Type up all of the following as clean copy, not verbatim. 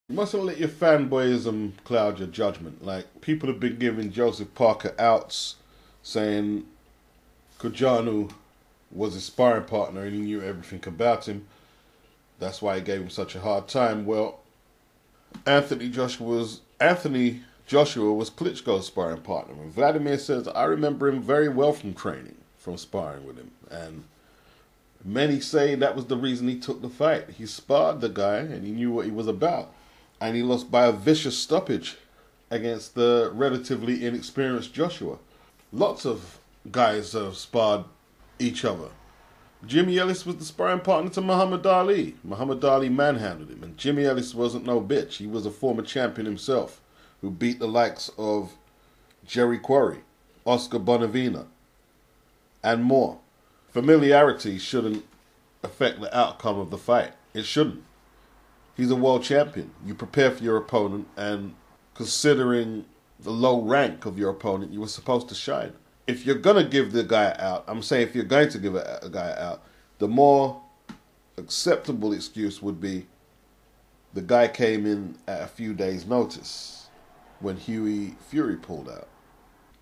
You mustn't let your fanboyism cloud your judgment. Like, people have been giving Joseph Parker outs saying Kojanu was his sparring partner and he knew everything about him. That's why he gave him such a hard time. Well, Anthony Joshua was Klitschko's sparring partner. And Vladimir says, I remember him very well from training, from sparring with him. And many say that was the reason he took the fight. He sparred the guy and he knew what he was about. And he lost by a vicious stoppage against the relatively inexperienced Joshua. Lots of guys have sparred each other. Jimmy Ellis was the sparring partner to Muhammad Ali. Muhammad Ali manhandled him, and Jimmy Ellis wasn't no bitch. He was a former champion himself who beat the likes of Jerry Quarry, Oscar Bonavina, and more. Familiarity shouldn't affect the outcome of the fight. It shouldn't. He's a world champion. You prepare for your opponent, and considering the low rank of your opponent, you were supposed to shine. If you're going to give the guy out, I'm saying if you're going to give a guy out, the more acceptable excuse would be the guy came in at a few days' notice when Hughie Fury pulled out.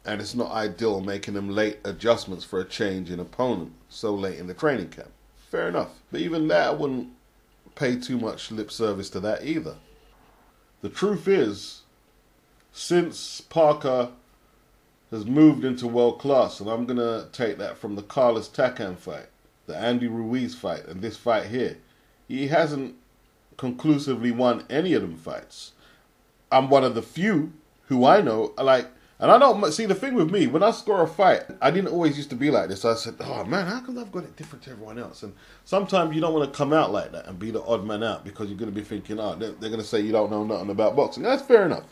And it's not ideal making them late adjustments for a change in opponent so late in the training camp. Fair enough. But even that, I wouldn't pay too much lip service to that either. The truth is, since Parker has moved into world class, and I'm going to take that from the Carlos Takam fight, the Andy Ruiz fight, and this fight here, he hasn't conclusively won any of them fights. I'm one of the few who I know, like, and I don't see the thing with me, when I score a fight, I didn't always used to be like this. I said, oh man, how come I've got it different to everyone else? And sometimes you don't want to come out like that and be the odd man out because you're going to be thinking, oh, they're going to say you don't know nothing about boxing. That's fair enough.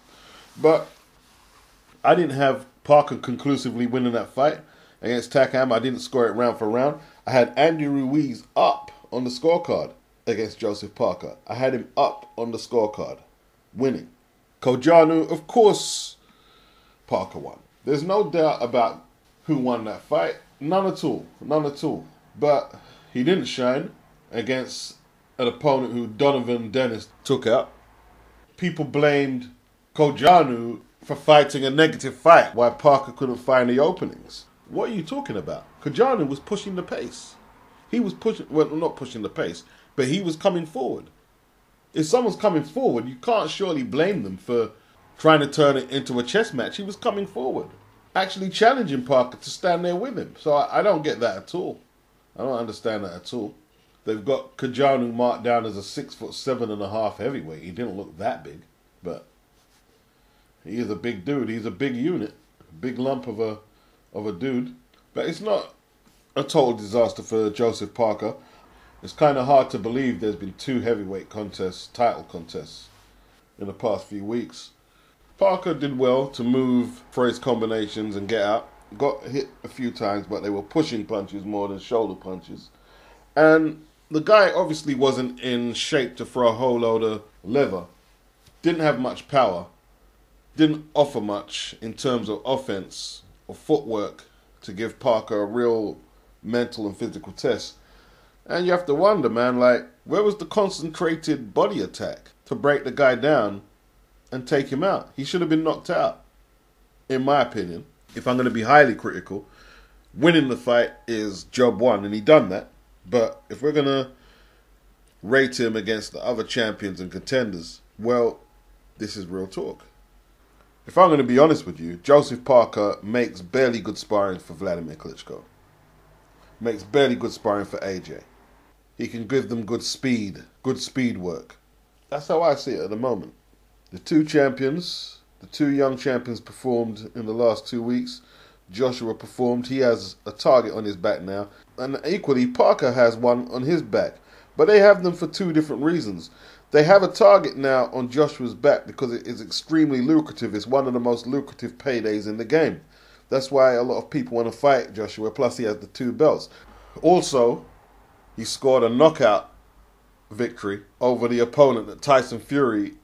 But I didn't have Parker conclusively winning that fight against Takam. I didn't score it round for round. I had Andy Ruiz up on the scorecard against Joseph Parker. I had him up on the scorecard, winning. Kojanu, of course, Parker won. There's no doubt about who won that fight. None at all. None at all. But he didn't shine against an opponent who Donovan Dennis took out. People blamed Kojanu for fighting a negative fight, why Parker couldn't find the openings. What are you talking about? Kojanu was pushing the pace. He was pushing, well, not pushing the pace, but he was coming forward. If someone's coming forward, you can't surely blame them for trying to turn it into a chess match. He was coming forward, actually challenging Parker to stand there with him. So I don't get that at all. I don't understand that at all. They've got Kojanu marked down as a 6'7.5" heavyweight. He didn't look that big, but he is a big dude. He's a big unit, a big lump of a dude. But it's not a total disaster for Joseph Parker. It's kind of hard to believe there's been 2 heavyweight contests, title contests, in the past few weeks. Parker did well to move for his combinations and get out. Got hit a few times, but they were pushing punches more than shoulder punches. And the guy obviously wasn't in shape to throw a whole load of leather. Didn't have much power. Didn't offer much in terms of offense or footwork to give Parker a real mental and physical test. And you have to wonder, man, like, where was the concentrated body attack to break the guy down and take him out? He should have been knocked out, in my opinion. If I'm going to be highly critical, winning the fight is job one, and he done that. But if we're going to rate him against the other champions and contenders, well, this is real talk. If I'm going to be honest with you, Joseph Parker makes barely good sparring for Vladimir Klitschko. Makes barely good sparring for AJ. He can give them good speed work. That's how I see it at the moment. The 2 champions, the 2 young champions performed in the last 2 weeks. Joshua performed. He has a target on his back now. And equally, Parker has one on his back. But they have them for 2 different reasons. They have a target now on Joshua's back because it is extremely lucrative. It's one of the most lucrative paydays in the game. That's why a lot of people want to fight Joshua, plus he has the 2 belts. Also, he scored a knockout victory over the opponent that Tyson Fury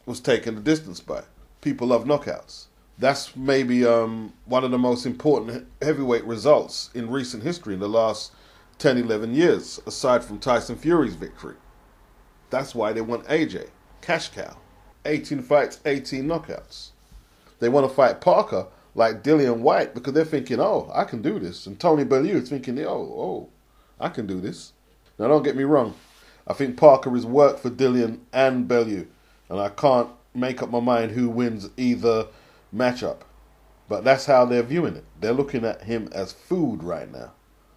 was taking the distance by. People love knockouts. That's maybe one of the most important heavyweight results in recent history in the last 10, 11 years, aside from Tyson Fury's victory. That's why they want AJ. Cash cow. 18 fights, 18 knockouts. They want to fight Parker like Dillian Whyte because they're thinking, oh, I can do this. And Tony Bellew is thinking, oh, I can do this. Now, don't get me wrong. I think Parker is work for Dillian and Bellew. And I can't make up my mind who wins either matchup. But that's how they're viewing it. They're looking at him as food right now.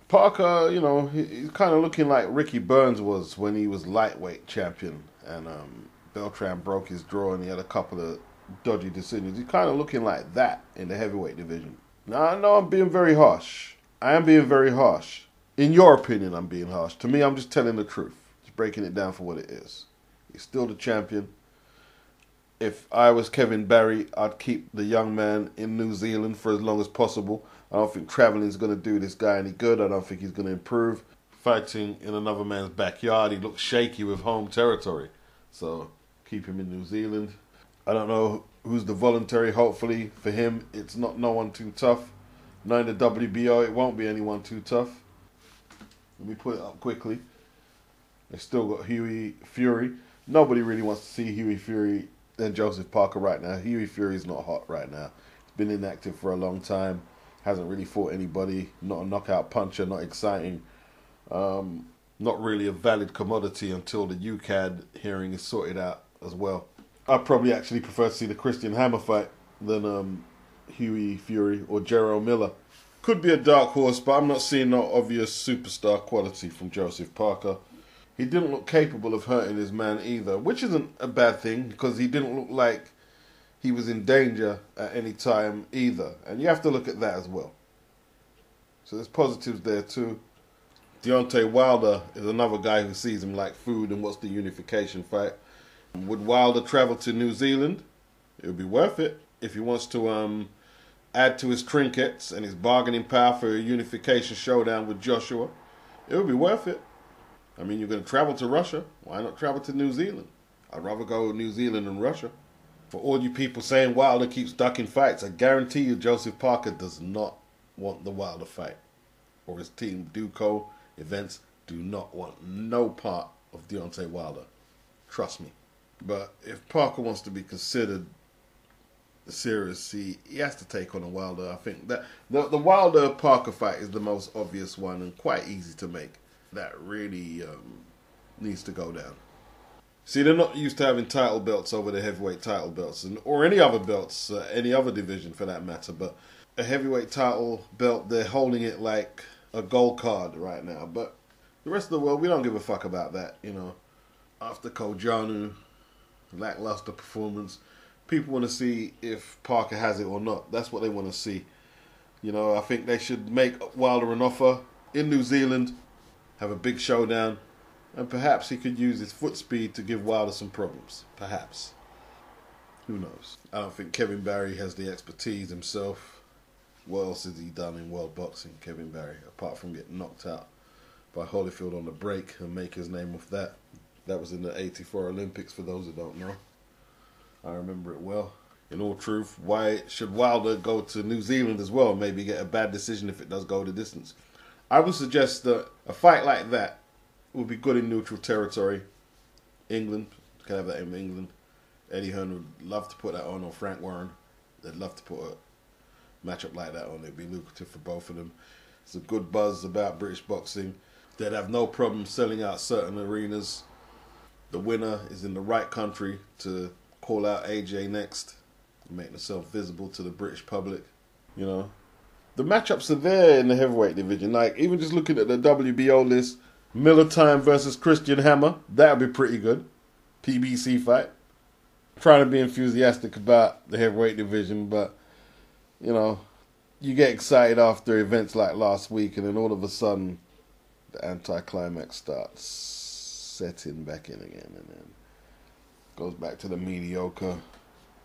Parker, he's kind of looking like Ricky Burns was when he was lightweight champion. And Beltran broke his draw and he had a couple of dodgy decisions. He's kind of looking like that in the heavyweight division. Now, I know I'm being very harsh. I am being very harsh. In your opinion, I'm being harsh. To me, I'm just telling the truth. Just breaking it down for what it is. He's still the champion. If I was Kevin Barry, I'd keep the young man in New Zealand for as long as possible. I don't think traveling is going to do this guy any good. I don't think he's going to improve. Fighting in another man's backyard, he looks shaky with home territory. So keep him in New Zealand. I don't know who's the voluntary. Hopefully for him, it's not no one too tough. Not in the WBO, it won't be anyone too tough. Let me put it up quickly. They still got Hughie Fury. Nobody really wants to see Hughie Fury and Joseph Parker right now. Hughie Fury's not hot right now. He's been inactive for a long time. Hasn't really fought anybody. Not a knockout puncher. Not exciting. Not really a valid commodity until the UCAD hearing is sorted out as well. I'd probably actually prefer to see the Christian Hammer fight than Hughie Fury or Jerome Miller. Could be a dark horse, but I'm not seeing no obvious superstar quality from Joseph Parker. He didn't look capable of hurting his man either, which isn't a bad thing because he didn't look like he was in danger at any time either. And you have to look at that as well. So there's positives there too. Deontay Wilder is another guy who sees him like food and wants the unification fight. Would Wilder travel to New Zealand? It would be worth it if he wants to add to his trinkets and his bargaining power for a unification showdown with Joshua. It would be worth it. I mean, you're going to travel to Russia. Why not travel to New Zealand? I'd rather go to New Zealand than Russia. For all you people saying Wilder keeps ducking fights, I guarantee you Joseph Parker does not want the Wilder fight. Or his team, Duco Events, do not want no part of Deontay Wilder. Trust me. But if Parker wants to be considered serious, he has to take on a Wilder. I think that the Wilder-Parker fight is the most obvious one and quite easy to make. That really needs to go down. See, they're not used to having title belts over the heavyweight title belts, or any other belts, any other division for that matter. But a heavyweight title belt, they're holding it like a gold card right now. But the rest of the world, we don't give a fuck about that, After Kojanu, lackluster performance, people want to see if Parker has it or not. That's what they want to see. I think they should make Wilder an offer in New Zealand, have a big showdown, and perhaps he could use his foot speed to give Wilder some problems. Perhaps. Who knows? I don't think Kevin Barry has the expertise himself. What else has he done in world boxing, Kevin Barry, apart from getting knocked out by Holyfield on the break and make his name off that? That was in the 84 Olympics, for those who don't know. I remember it well. In all truth, why should Wilder go to New Zealand as well? Maybe get a bad decision if it does go the distance. I would suggest that a fight like that would be good in neutral territory. England, can have that in England. Eddie Hearn would love to put that on, or Frank Warren. They'd love to put a matchup like that on. It'd be lucrative for both of them. It's a good buzz about British boxing. They'd have no problem selling out certain arenas. The winner is in the right country to call out AJ next, make themselves visible to the British public. The matchups are there in the heavyweight division. Like, even just looking at the WBO list, Miller Time versus Christian Hammer, that would be pretty good. PBC fight. Trying to be enthusiastic about the heavyweight division, but, you get excited after events like last week, and then all of a sudden, the anticlimax starts setting back in again, and then goes back to the mediocre,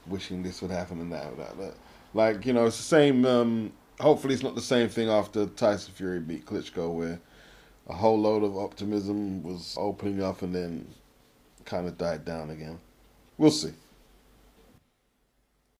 wishing this would happen and that. Like, it's the same. Hopefully it's not the same thing after Tyson Fury beat Klitschko, where a whole load of optimism was opening up and then kind of died down again. We'll see.